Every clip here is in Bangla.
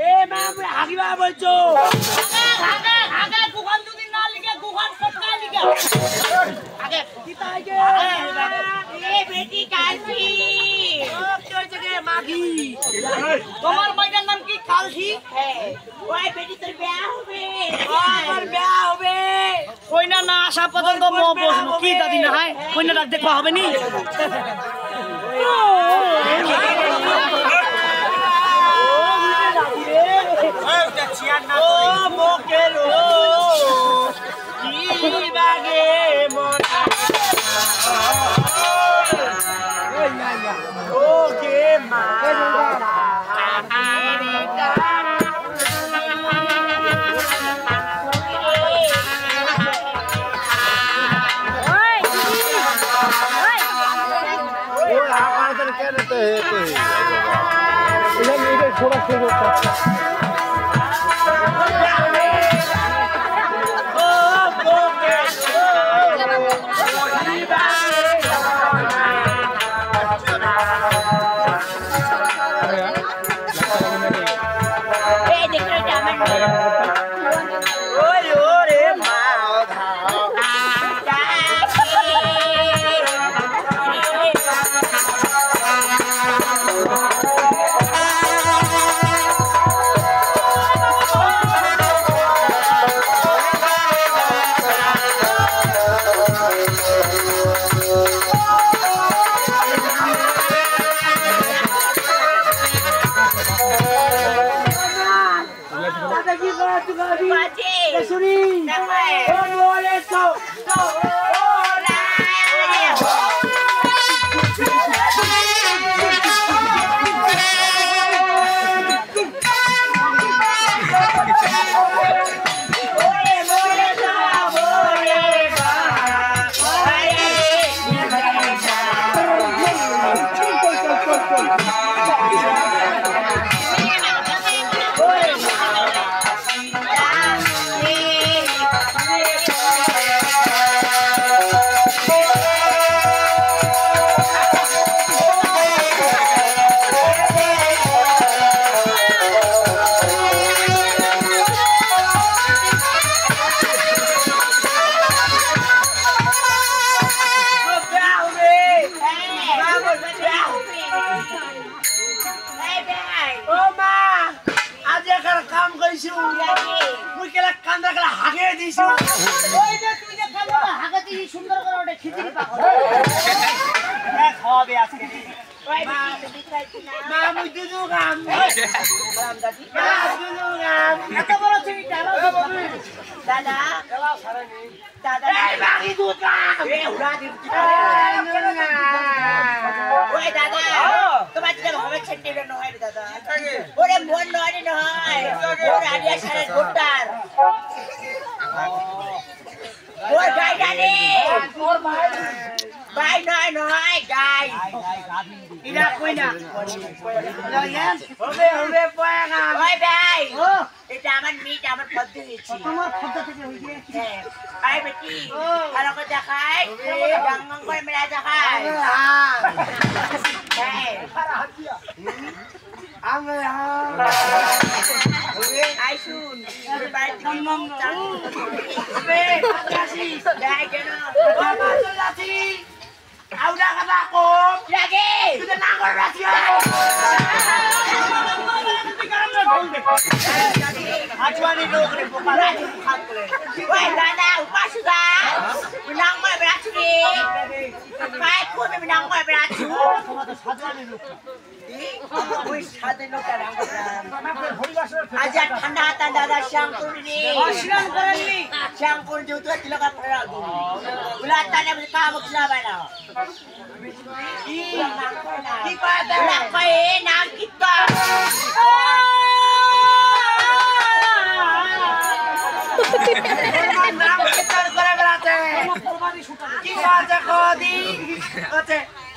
এ মা মুই হাগিবা বলছো আগে গুগল যদি না লিখে গুগল কোথায় লিখে আগে কিতাইগে এ বেটি কালসি ও কি হইছে গে মাগি তোমার মাইটার নাম কি কালসি হ্যাঁ ওই বেটি তোর বিয়া হবে আমার বিয়া হবে কইনা না আসা পর্যন্ত মো বসবো কি দাদি না হয় কইনা ডাক দেখবা হবে নি ও মোকেলো কি বাগে মনা ও কে মা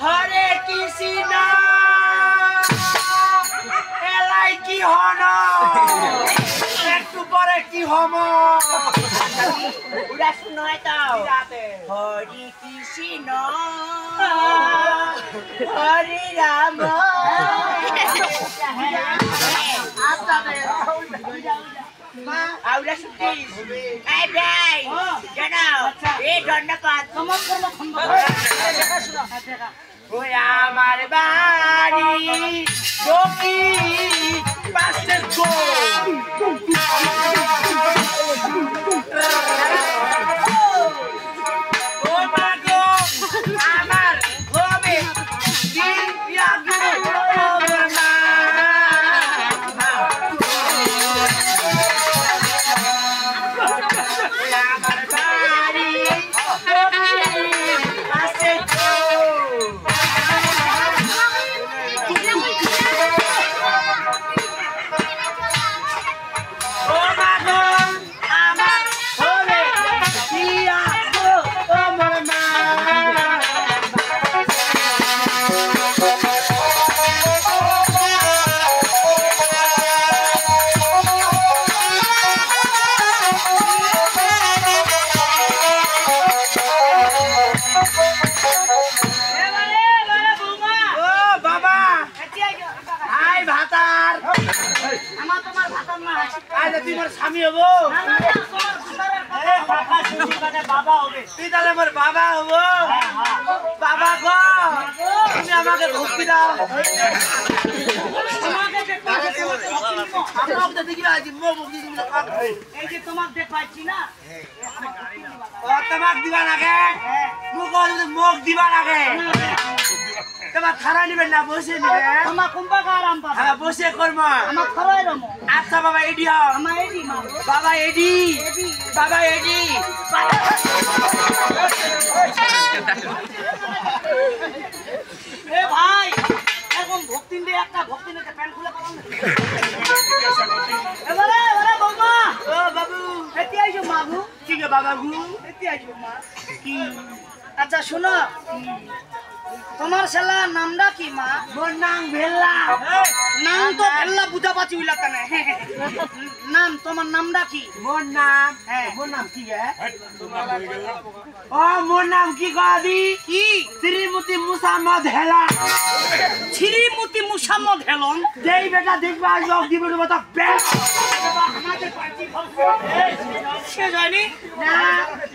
হরে কৃষ্ণ এলাই কি হন একটু পরে কি হম উড়া শুনয় তো হরি কৃষ্ণ হরি রাম আউলা সুটিস এই ভাই জানো এই ধন্যবাদ তোমার করবো খন্ড ওই আমার বাড়ি দক্ষি পাশে গো ও মাগো আমার হবে দিন লাগো আমার মা আমার বাড়ি দক্ষি পাশে গো ও মাগো আমার হবে দিয়া গো আমার মা ও বাবা হাই ভাতার আমার তোমার ভাতার না আজ তুই মোর স্বামী হবো বাবা হবে তুই তাহলে মোর বাবা হবো বাবা গো তুমি আমাকে ভক্তি দাও তোমাকে দেখতে আমাকে তো দেখি আজ মোর ভক্তি তুমি এই যে তোমাকে দেখাচ্ছি না তোমাক দিবা লাগে মোক মোক দিবা লাগে তোমার খারা নিবেন না বসে নিবে আমার কুম্ভা আরাম পাবে হ্যাঁ বসে করব আমার খরাই রমো আচ্ছা বাবা এডি আমার এডি মা বাবা এডি বাবা এডি এ ভাই এখন ভক্তি দিয়ে একটা ভক্তি নিতে প্যান্ট খুলে পালাম এবারে এবারে বৌমা ও বাবু এতে আইছো মাগু কি গে বাবা গু এতে আইছো মা কি আচ্ছা শোনো তোমার শালা নামটা কি মা মোর নাম ভেল্লা নাম তো ভেল্লা বুঝা পাচ্ছি উইলা কেন নাম তোমার নামটা কি মোর নাম হ্যাঁ। মোর নাম কি গে ও মোর নাম কি গাদি কি শ্রীমতী মুসাম্মদ হেলা শ্রীমতী মুসাম্মদ হেলন যেই বেটা দেখবা যোগ দিবে মত বেশ আমাদের পার্টি শেষ হয়নি না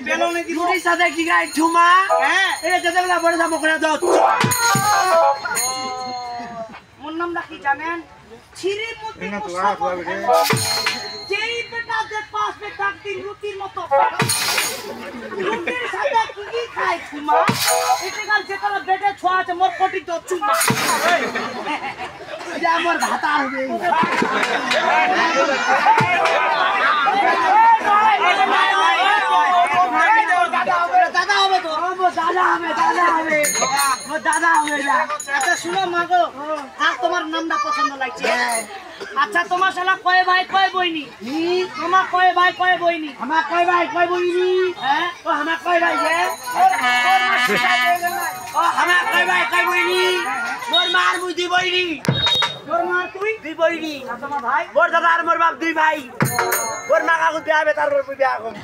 বেলনে দিব রুটির সাথে কি গাই ঠুমা হ্যাঁ এটা যেতে বেলা বড় যাবো করে দাও মোর নামটা কি জানেন শ্রীমতী মুসাম্মদ হেলন যেই বেটা যে পাঁচ পে থাকতি রুটির মতো রুটির সাথে কি কি খায় চুমা এটা কাল যেটা বেটে ছোঁয়া আছে মোর কোটি তো চুমা এটা আমার ভাতা হবে দাদা হবে তো দাদা হবে দাদা হবে দাদা হবে আচ্ছা শুনো মাগো আর তোমার নামটা পছন্দ লাগছে আচ্ছা তোমার শালা কয় ভাই কয় বইনি তোমার কয় ভাই কয় বইনি আমার কয় ভাই কয় বইনি হ্যাঁ ও আমার কয় ভাই যে ও আমার কয় ভাই কয় বইনি মোর মার মুই দুই বইনি তোর মা তুই দুই বইনি আর তোমার ভাই মোর দাদা আর মোর বাপ দুই ভাই মোর মা কাকু বিয়া হবে তার মোর বিয়া কম